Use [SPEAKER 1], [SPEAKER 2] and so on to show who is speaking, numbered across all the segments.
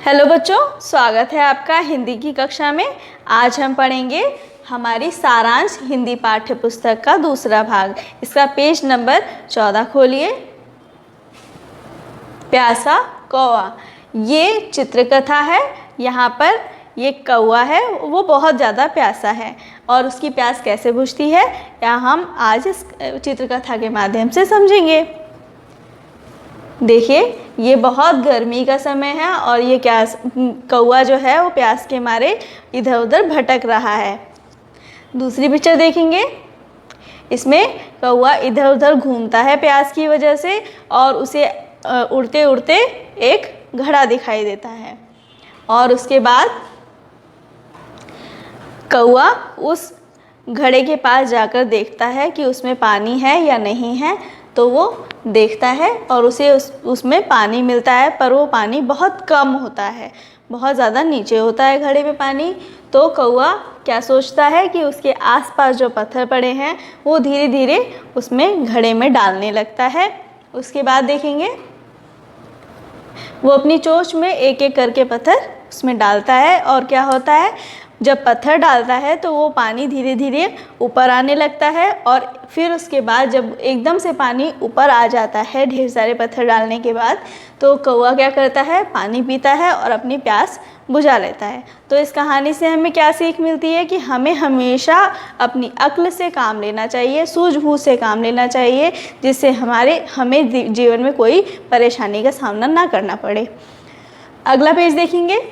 [SPEAKER 1] Hello बच्चों, स्वागत है आपका हिंदी की कक्षा में। आज हम पढ़ेंगे हमारी सारांश हिंदी पाठ्य पुस्तक का दूसरा भाग। इसका पेज नंबर 14 खोलिए। प्यासा कौवा, ये चित्रकथा है। यहाँ पर ये कौवा है, वो बहुत ज़्यादा प्यासा है और उसकी प्यास कैसे बुझती है यह हम आज इस चित्रकथा के माध्यम से समझेंगे। देखिए, ये बहुत गर्मी का समय है और ये कौवा जो है वो प्यास के मारे इधर उधर भटक रहा है। दूसरी पिक्चर देखेंगे, इसमें कौवा इधर उधर घूमता है प्यास की वजह से और उसे उड़ते उड़ते एक घड़ा दिखाई देता है और उसके बाद कौवा उस घड़े के पास जाकर देखता है कि उसमें पानी है या नहीं है। तो वो देखता है और उसे उसमें पानी मिलता है, पर वो पानी बहुत कम होता है, बहुत ज़्यादा नीचे होता है घड़े में पानी। तो कौवा क्या सोचता है कि उसके आसपास जो पत्थर पड़े हैं वो धीरे धीरे उसमें घड़े में डालने लगता है। उसके बाद देखेंगे, वो अपनी चोंच में एक एक करके पत्थर उसमें डालता है और क्या होता है, जब पत्थर डालता है तो वो पानी धीरे धीरे ऊपर आने लगता है और फिर उसके बाद जब एकदम से पानी ऊपर आ जाता है ढेर सारे पत्थर डालने के बाद, तो कौवा क्या करता है, पानी पीता है और अपनी प्यास बुझा लेता है। तो इस कहानी से हमें क्या सीख मिलती है कि हमें हमेशा अपनी अक्ल से काम लेना चाहिए, सूझबूझ से काम लेना चाहिए, जिससे हमें जीवन में कोई परेशानी का सामना ना करना पड़े। अगला पेज देखेंगे,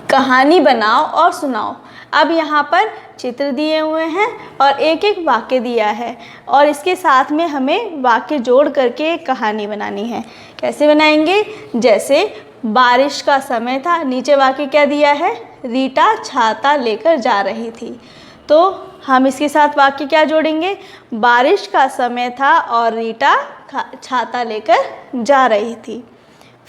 [SPEAKER 1] कहानी बनाओ और सुनाओ। अब यहाँ पर चित्र दिए हुए हैं और एक एक वाक्य दिया है और इसके साथ में हमें वाक्य जोड़ करके एक कहानी बनानी है। कैसे बनाएंगे, जैसे बारिश का समय था, नीचे वाक्य क्या दिया है, रीटा छाता लेकर जा रही थी। तो हम इसके साथ वाक्य क्या जोड़ेंगे, बारिश का समय था और रीटा छाता लेकर जा रही थी।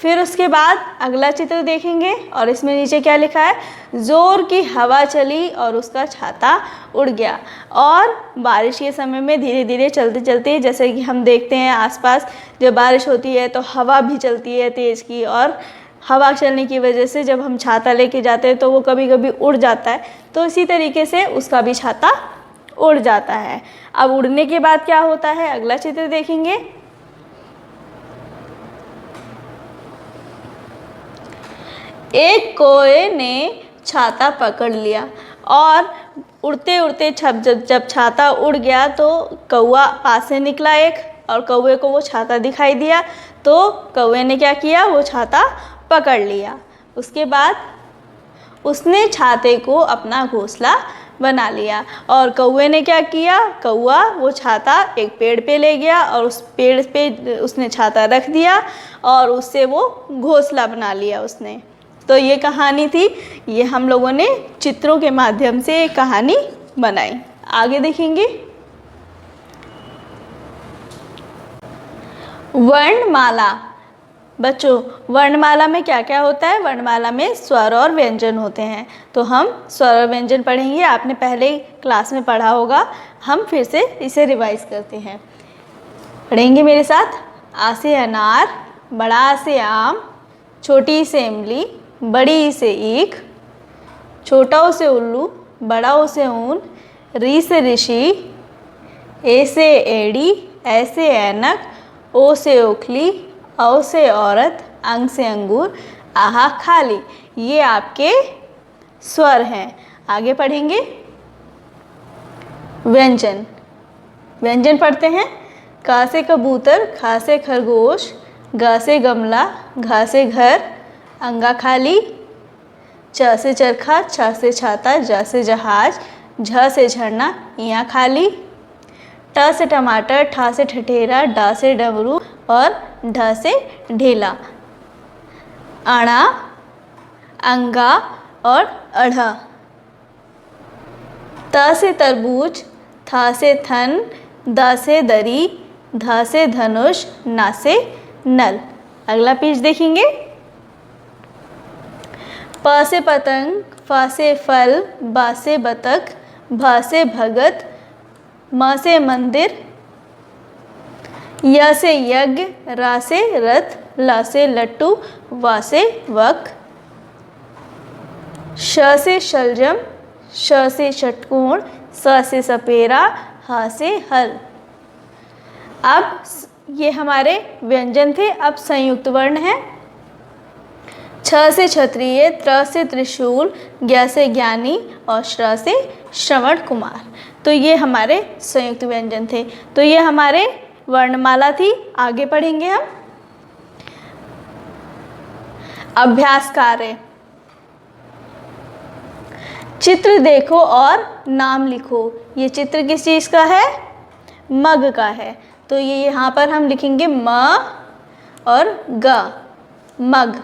[SPEAKER 1] फिर उसके बाद अगला चित्र देखेंगे और इसमें नीचे क्या लिखा है, ज़ोर की हवा चली और उसका छाता उड़ गया। और बारिश के समय में धीरे धीरे चलते चलते, जैसे कि हम देखते हैं आसपास जब बारिश होती है तो हवा भी चलती है तेज़ की, और हवा चलने की वजह से जब हम छाता लेके जाते हैं तो वो कभी कभी उड़ जाता है। तो इसी तरीके से उसका भी छाता उड़ जाता है। अब उड़ने के बाद क्या होता है, अगला चित्र देखेंगे। एक कौवे ने छाता पकड़ लिया और उड़ते उड़ते जब छाता उड़ गया तो कौवा पास से निकला एक, और कौवे को वो छाता दिखाई दिया। तो कौवे ने क्या किया, वो छाता पकड़ लिया। उसके बाद उसने छाते को अपना घोंसला बना लिया और कौवे ने क्या किया, कौवा वो छाता एक पेड़ पे ले गया और उस पेड़ पे उसने छाता रख दिया और उससे वो घोंसला बना लिया उसने। तो ये कहानी थी, ये हम लोगों ने चित्रों के माध्यम से एक कहानी बनाई। आगे देखेंगे, वर्णमाला। बच्चों, वर्णमाला में क्या क्या होता है, वर्णमाला में स्वर और व्यंजन होते हैं। तो हम स्वर और व्यंजन पढ़ेंगे, आपने पहले क्लास में पढ़ा होगा, हम फिर से इसे रिवाइज करते हैं। पढ़ेंगे मेरे साथ। आ से अनार, बड़ा से आम, छोटी से इमली, बड़ी से ईख, छोटा से उल्लू, बड़ा से ऊन, री से ऋषि, ए से एड़ी, ऐ से ऐनक, ओ से ओखली, औ से औरत, अंग से अंगूर, आहा खाली। ये आपके स्वर हैं। आगे पढ़ेंगे व्यंजन। व्यंजन पढ़ते हैं। का से कबूतर, खा से खरगोश, गा से गमला, घा से घर, अंगा खाली, च से चरखा, छ से छाता, ज से जहाज, झ से झरना, इया खाली, ट से टमाटर, ठा से ठठेरा, डा से डमरू और ढ से ढेला, अणा, अंगा और अढ़ा, त से तरबूज, थ से थन, द से दरी, ध से धनुष, न से नल। अगला पेज देखेंगे। प से पतंग, फ से फल, ब से बतख, भ से भगत, म से मंदिर, य से यज्ञ, र से रथ, ल से लट्टू, व से वक, श से शलजम, श से षटकोण, स से सपेरा, ह से हल। अब ये हमारे व्यंजन थे। अब संयुक्त वर्ण है। छ से क्षत्रिय, त्र से त्रिशूल, ज्ञ से ज्ञानी और श्र से श्रवण कुमार। तो ये हमारे संयुक्त व्यंजन थे। तो ये हमारे वर्णमाला थी। आगे पढ़ेंगे हम अभ्यास कार्य। चित्र देखो और नाम लिखो। ये चित्र किस चीज़ का है? मग का है। तो ये यहाँ पर हम लिखेंगे म और ग, मग।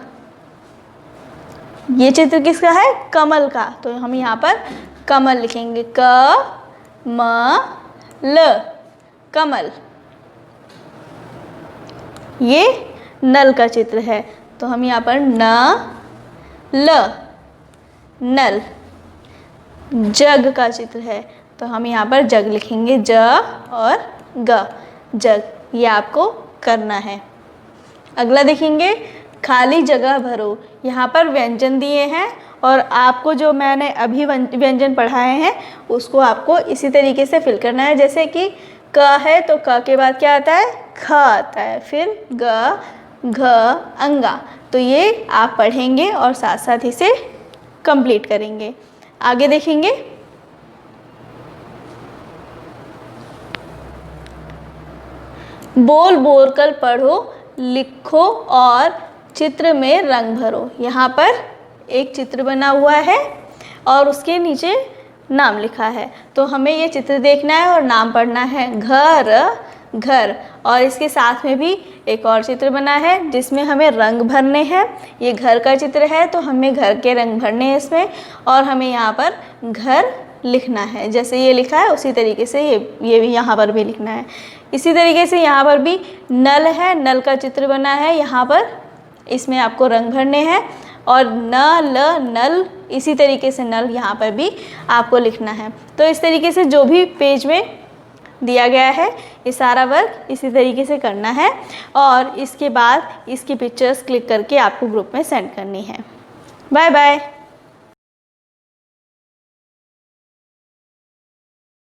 [SPEAKER 1] ये चित्र किसका है? कमल का। तो हम यहाँ पर कमल लिखेंगे, क म ल, कमल। ये नल का चित्र है। तो हम यहाँ पर न ल, नल। जग का चित्र है। तो हम यहाँ पर जग लिखेंगे, ज और ग, जग। ये आपको करना है। अगला देखेंगे खाली जगह भरो। यहाँ पर व्यंजन दिए हैं और आपको जो मैंने अभी व्यंजन पढ़ाए हैं उसको आपको इसी तरीके से फिल करना है। जैसे कि क है तो क के बाद क्या आता है? ख आता है, फिर ग, घ, अंगा। तो ये आप पढ़ेंगे और साथ साथ इसे कंप्लीट करेंगे। आगे देखेंगे बोल बोल कर पढ़ो, लिखो और चित्र में रंग भरो। यहाँ पर एक चित्र बना हुआ है और उसके नीचे नाम लिखा है। तो हमें ये चित्र देखना है और नाम पढ़ना है, घर, घर। और इसके साथ में भी एक और चित्र बना है जिसमें हमें रंग भरने हैं। ये घर का चित्र है तो हमें घर के रंग भरने हैं इसमें, और हमें यहाँ पर घर लिखना है। जैसे ये लिखा है उसी तरीके से ये भी यहाँ पर भी लिखना है। इसी तरीके से यहाँ पर भी नल है, नल का चित्र बना है यहाँ पर, इसमें आपको रंग भरने हैं। और न, ल, नल, इसी तरीके से नल यहाँ पर भी आपको लिखना है। तो इस तरीके से जो भी पेज में दिया गया है ये सारा वर्क इसी तरीके से करना है और इसके बाद इसकी पिक्चर्स क्लिक करके आपको ग्रुप में सेंड करनी है। Bye bye.